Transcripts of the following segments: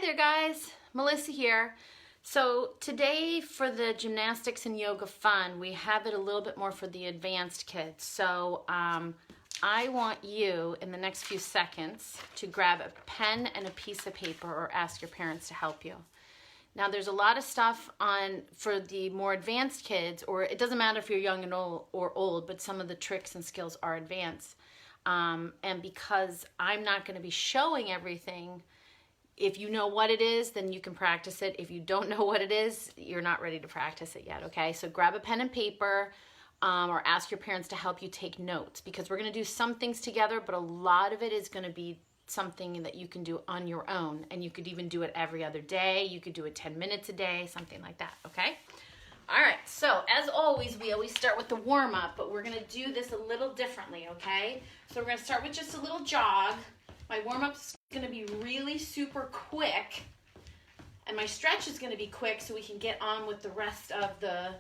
there guys, Melissa here. So today for the gymnastics and yoga fun, we have it a little bit more for the advanced kids. So I want you in the next few seconds to grab a pen and a piece of paper or ask your parents to help you. Now there's a lot of stuff for the more advanced kids, or it doesn't matter if you're young and or old, but some of the tricks and skills are advanced. And because I'm not going to be showing everything, if you know what it is, then you can practice it. If you don't know what it is, you're not ready to practice it yet, okay? So grab a pen and paper or ask your parents to help you take notes, because we're going to do some things together, but a lot of it is going to be something that you can do on your own, and you could even do it every other day. You could do it 10 minutes a day, something like that, okay? All right, so as always, we always start with the warm-up, but we're going to do this a little differently, okay? So we're going to start with just a little jog. My warm-up's going to be really super quick, and my stretch is going to be quick so we can get on with the rest of the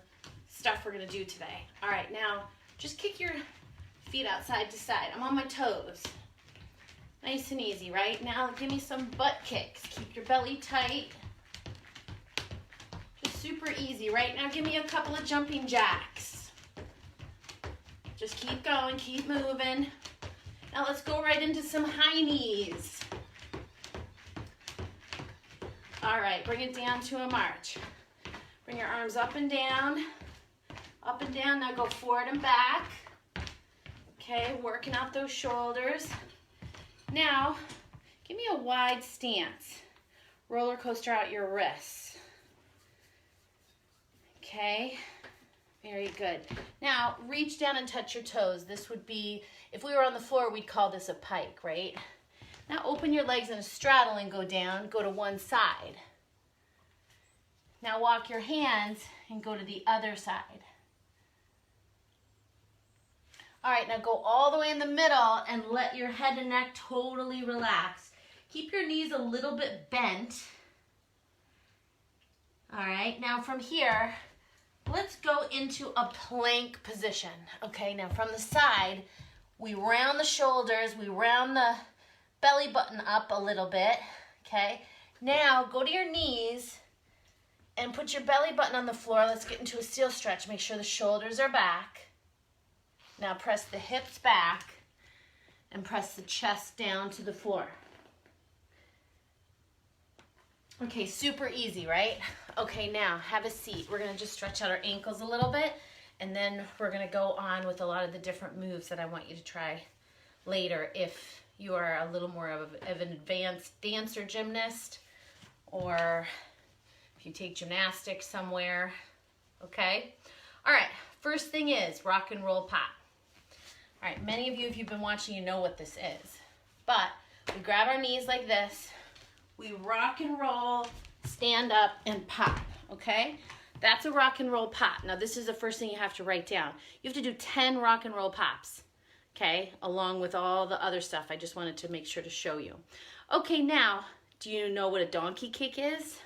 stuff we're going to do today. All right, now just kick your feet out side to side. I'm on my toes. Nice and easy, right? Now give me some butt kicks. Keep your belly tight. Just super easy. Right now give me a couple of jumping jacks. Just keep going, keep moving. Now let's go right into some high knees. All right, bring it down to a march. Bring your arms up and down. Up and down, now go forward and back. Okay, working out those shoulders. Now, give me a wide stance. Roller coaster out your wrists. Okay, very good. Now, reach down and touch your toes. This would be, if we were on the floor, we'd call this a pike, right? Now, open your legs in a straddle and go down. Go to one side. Now, walk your hands and go to the other side. All right, now go all the way in the middle and let your head and neck totally relax. Keep your knees a little bit bent. All right, now from here, let's go into a plank position. Okay, now from the side, we round the shoulders, we round the belly button up a little bit, okay? Now go to your knees and put your belly button on the floor. Let's get into a seal stretch. Make sure the shoulders are back. Now press the hips back and press the chest down to the floor. Okay, super easy, right? Okay, now have a seat. We're gonna just stretch out our ankles a little bit, and then we're gonna go on with a lot of the different moves that I want you to try later if you are a little more of an advanced dancer gymnast, or if you take gymnastics somewhere, okay? All right, first thing is rock and roll pop. All right, many of you, if you've been watching, you know what this is. But we grab our knees like this, we rock and roll, stand up, and pop, okay? That's a rock and roll pop. Now, this is the first thing you have to write down. You have to do 10 rock and roll pops, okay? Along with all the other stuff. I just wanted to make sure to show you. Okay, now, do you know what a donkey kick is?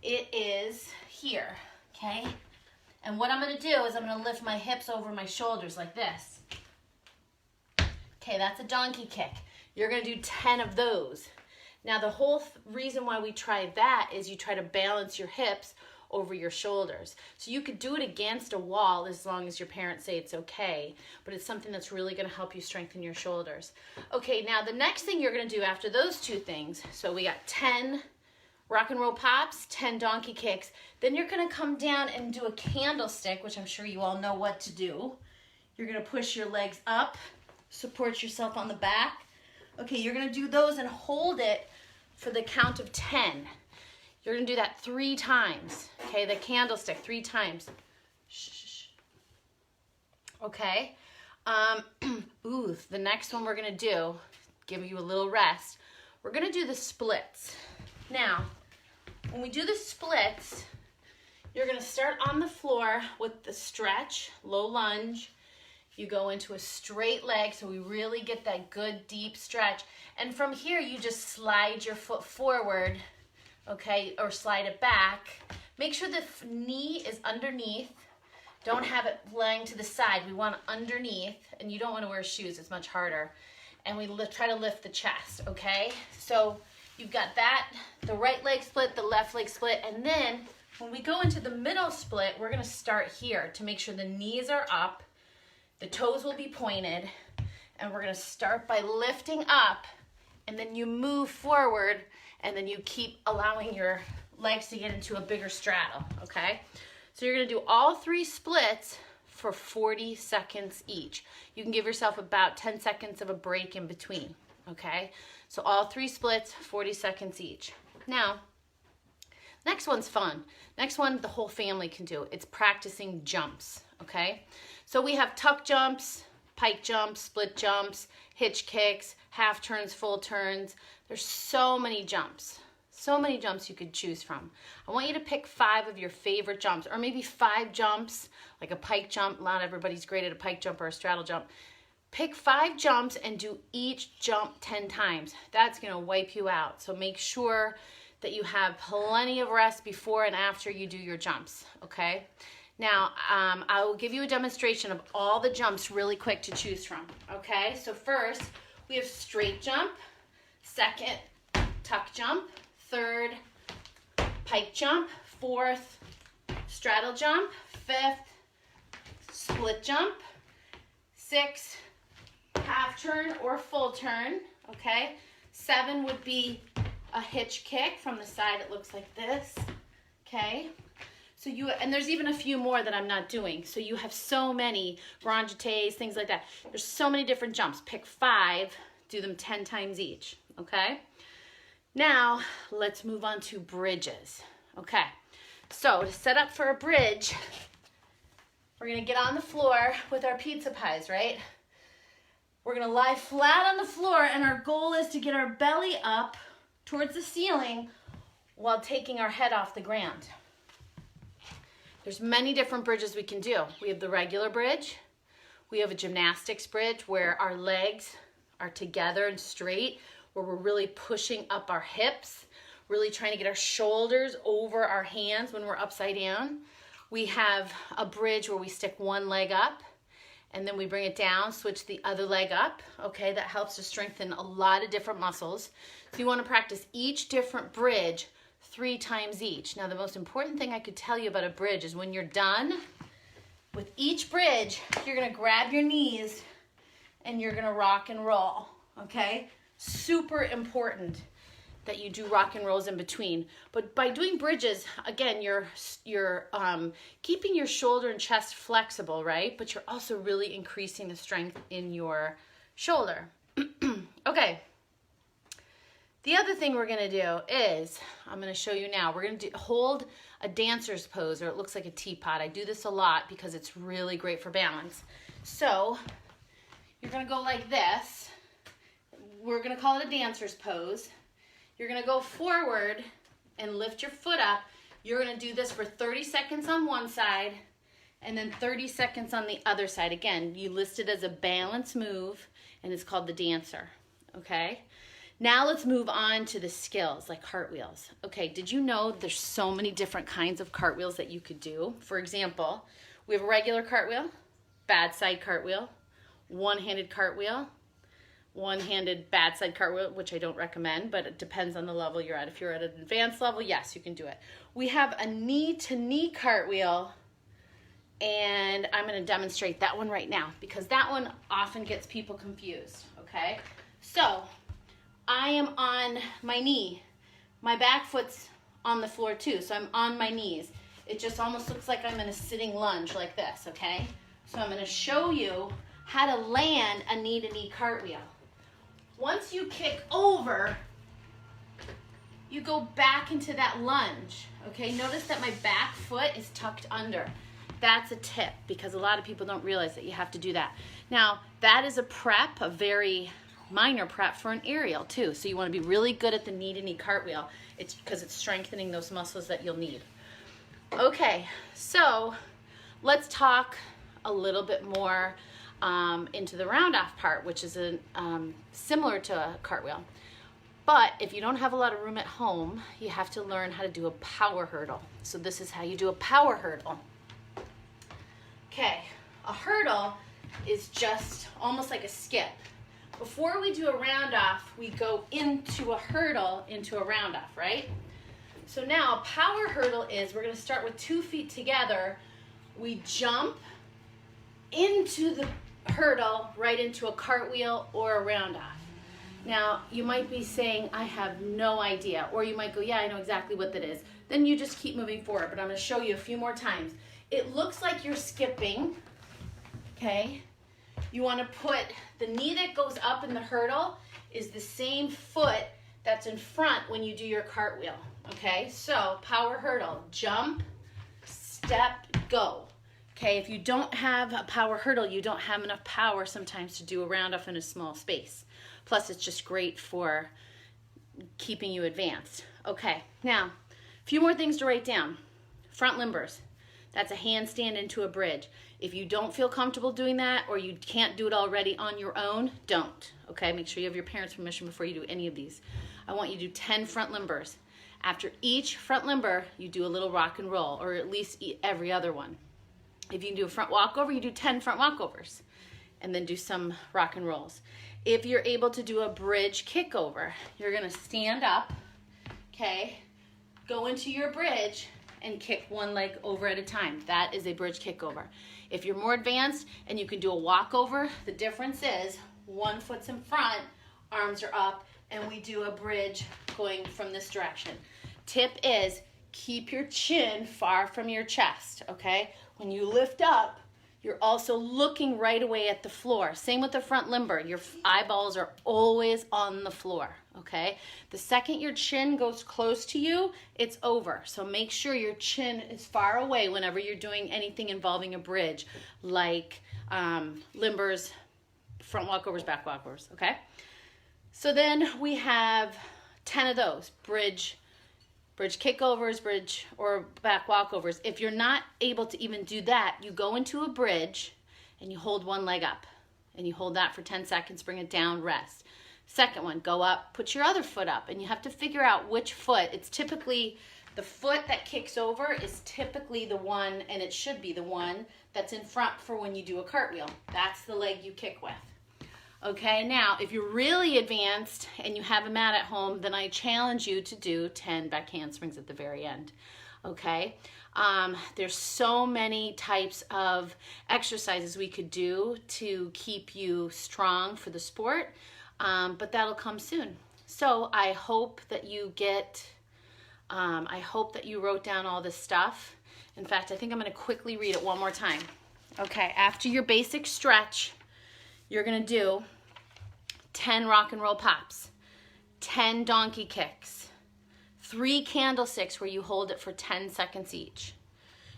It is here, okay? And what I'm gonna do is I'm gonna lift my hips over my shoulders like this. Okay, that's a donkey kick. You're gonna do 10 of those. Now the whole reason why we try that is you try to balance your hips over your shoulders. So you could do it against a wall as long as your parents say it's okay, but it's something that's really gonna help you strengthen your shoulders. Okay, now the next thing you're gonna do after those two things, so we got 10 rock and roll pops, 10 donkey kicks, then you're gonna come down and do a candlestick, which I'm sure you all know what to do. You're gonna push your legs up, support yourself on the back. Okay, you're gonna do those and hold it for the count of 10. You're gonna do that 3 times. Okay, the candlestick 3 times. Shh. Okay. Ooh, the next one we're gonna do, give you a little rest. We're gonna do the splits. Now, when we do the splits, you're gonna start on the floor with the stretch, low lunge. You go into a straight leg, so we really get that good deep stretch. And from here, you just slide your foot forward, okay, or slide it back. Make sure the knee is underneath. Don't have it lying to the side. We want it underneath, and you don't want to wear shoes. It's much harder. And we try to lift the chest, okay? So you've got that the right leg split, the left leg split, and then when we go into the middle split, we're gonna start here to make sure the knees are up, the toes will be pointed, and we're gonna start by lifting up, and then you move forward, and then you keep allowing your legs to get into a bigger straddle, okay? So you're gonna do all 3 splits for 40 seconds each. You can give yourself about 10 seconds of a break in between, okay? So all 3 splits, 40 seconds each. Now, next one's fun. Next one, the whole family can do. It's practicing jumps, okay? So we have tuck jumps, pike jumps, split jumps, hitch kicks, half turns, full turns. There's so many jumps. So many jumps you could choose from. I want you to pick 5 of your favorite jumps, or maybe 5 jumps, like a pike jump. Not everybody's great at a pike jump or a straddle jump. Pick 5 jumps and do each jump 10 times. That's gonna wipe you out. So make sure that you have plenty of rest before and after you do your jumps, okay? Now, I will give you a demonstration of all the jumps really quick to choose from, okay? So first, we have straight jump, second, tuck jump, third, pike jump, fourth, straddle jump, fifth, split jump, sixth, half turn or full turn, okay? 7 would be a hitch kick from the side. It looks like this, okay? So and there's even a few more that I'm not doing. So you have so many, brangettes, things like that. There's so many different jumps. Pick 5, do them 10 times each, okay? Now, let's move on to bridges, okay? So to set up for a bridge, we're gonna get on the floor with our pizza pies, right? We're gonna lie flat on the floor, and our goal is to get our belly up towards the ceiling while taking our head off the ground. There's many different bridges we can do. We have the regular bridge. We have a gymnastics bridge where our legs are together and straight, where we're really pushing up our hips, really trying to get our shoulders over our hands when we're upside down. We have a bridge where we stick one leg up and then we bring it down, switch the other leg up, okay? That helps to strengthen a lot of different muscles. So you wanna practice each different bridge 3 times each. Now the most important thing I could tell you about a bridge is when you're done with each bridge, you're gonna grab your knees and you're gonna rock and roll, okay? Super important that you do rock and rolls in between. But by doing bridges, again, you're keeping your shoulder and chest flexible, right? But you're also really increasing the strength in your shoulder. Okay. The other thing we're gonna do is, I'm gonna show you now, we're gonna hold a dancer's pose, or it looks like a teapot. I do this a lot because it's really great for balance. So, you're gonna go like this. We're gonna call it a dancer's pose. You're gonna go forward and lift your foot up. You're gonna do this for 30 seconds on one side and then 30 seconds on the other side. Again, you list it as a balance move and it's called the dancer, okay? Now let's move on to the skills like cartwheels. Okay, did you know there's so many different kinds of cartwheels that you could do? For example, we have a regular cartwheel, bad side cartwheel, one-handed cartwheel, one-handed bad side cartwheel, which I don't recommend, but it depends on the level you're at. If you're at an advanced level, yes, you can do it. We have a knee-to-knee cartwheel, and I'm gonna demonstrate that one right now because that one often gets people confused, okay? So, I am on my knee. My back foot's on the floor too, so I'm on my knees. It just almost looks like I'm in a sitting lunge like this, okay? So I'm gonna show you how to land a knee-to-knee cartwheel. Once you kick over, you go back into that lunge, okay? Notice that my back foot is tucked under. That's a tip because a lot of people don't realize that you have to do that. Now, that is a prep, a very minor prep for an aerial too. So you want to be really good at the knee-to-knee cartwheel. It's because it's strengthening those muscles that you'll need. Okay, so let's talk a little bit more into the round-off part, which is similar to a cartwheel. But if you don't have a lot of room at home, you have to learn how to do a power hurdle. So this is how you do a power hurdle. Okay, a hurdle is just almost like a skip. before we do a round off, we go into a hurdle, into a round off, right? So now a power hurdle is, we're gonna start with 2 feet together. We jump into the hurdle, right into a cartwheel or a round off. Now, you might be saying, I have no idea. Or you might go, yeah, I know exactly what that is. Then you just keep moving forward, but I'm gonna show you a few more times. It looks like you're skipping, okay? You wanna put, the knee that goes up in the hurdle is the same foot that's in front when you do your cartwheel, okay? So, power hurdle, jump, step, go. Okay, if you don't have a power hurdle, you don't have enough power sometimes to do a round off in a small space. Plus, it's just great for keeping you advanced. Okay, now, a few more things to write down. Front limbers. That's a handstand into a bridge. If you don't feel comfortable doing that or you can't do it already on your own, don't. Okay, make sure you have your parents' permission before you do any of these. I want you to do 10 front limbers. After each front limber, you do a little rock and roll, or at least every other one. If you can do a front walkover, you do 10 front walkovers and then do some rock and rolls. If you're able to do a bridge kickover, you're gonna stand up, okay, go into your bridge and kick one leg over at a time. That is a bridge kickover. If you're more advanced and you can do a walkover, the difference is one foot's in front, arms are up, and we do a bridge going from this direction. Tip is keep your chin far from your chest, okay? When you lift up, you're also looking right away at the floor. Same with the front limber. Your eyeballs are always on the floor, okay? The second your chin goes close to you, it's over. So make sure your chin is far away whenever you're doing anything involving a bridge, like limbers, front walkovers, back walkovers, okay? So then we have 10 of those, bridge kickovers, bridge or back walkovers. If you're not able to even do that, you go into a bridge and you hold one leg up and you hold that for 10 seconds, bring it down, rest. Second one, go up, put your other foot up, and you have to figure out which foot. It's typically the foot that kicks over is typically the one, and it should be the one that's in front for when you do a cartwheel. That's the leg you kick with. Okay, now if you're really advanced and you have a mat at home, then I challenge you to do 10 back handsprings at the very end. Okay, there's so many types of exercises we could do to keep you strong for the sport, but that'll come soon. So I hope that you wrote down all this stuff. In fact, I think I'm going to quickly read it one more time. Okay, after your basic stretch, you're going to do 10 rock and roll pops, 10 donkey kicks, 3 candlesticks where you hold it for 10 seconds each.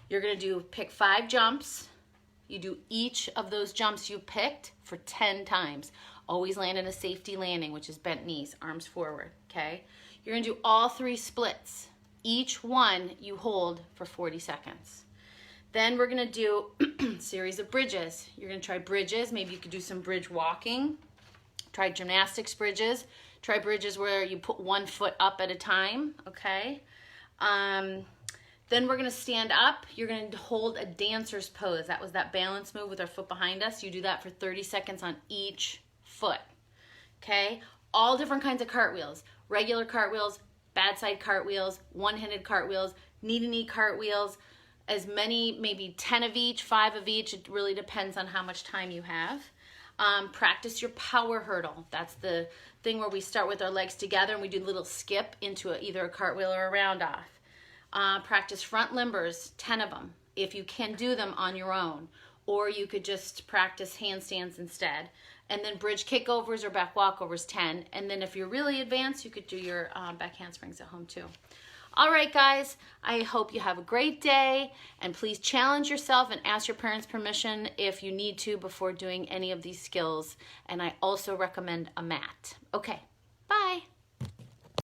You're going to pick 5 jumps. You do each of those jumps you picked for 10 times. Always land in a safety landing, which is bent knees, arms forward, okay? You're going to do all 3 splits. Each one you hold for 40 seconds. Then we're gonna do a series of bridges. You're gonna try bridges. Maybe you could do some bridge walking. Try gymnastics bridges. Try bridges where you put one foot up at a time, okay? Then we're gonna stand up. You're gonna hold a dancer's pose. That was that balance move with our foot behind us. You do that for 30 seconds on each foot, okay? All different kinds of cartwheels. Regular cartwheels, bad side cartwheels, one-handed cartwheels, knee-to-knee cartwheels, as many, maybe 10 of each, 5 of each. It really depends on how much time you have. Practice your power hurdle. That's the thing where we start with our legs together and we do a little skip into either a cartwheel or a round off. Practice front limbers, 10 of them, if you can do them on your own. Or you could just practice handstands instead. And then bridge kickovers or back walkovers, 10. And then if you're really advanced, you could do your back handsprings at home too. All right, guys, I hope you have a great day, and please challenge yourself and ask your parents' permission if you need to before doing any of these skills. And I also recommend a mat. Okay,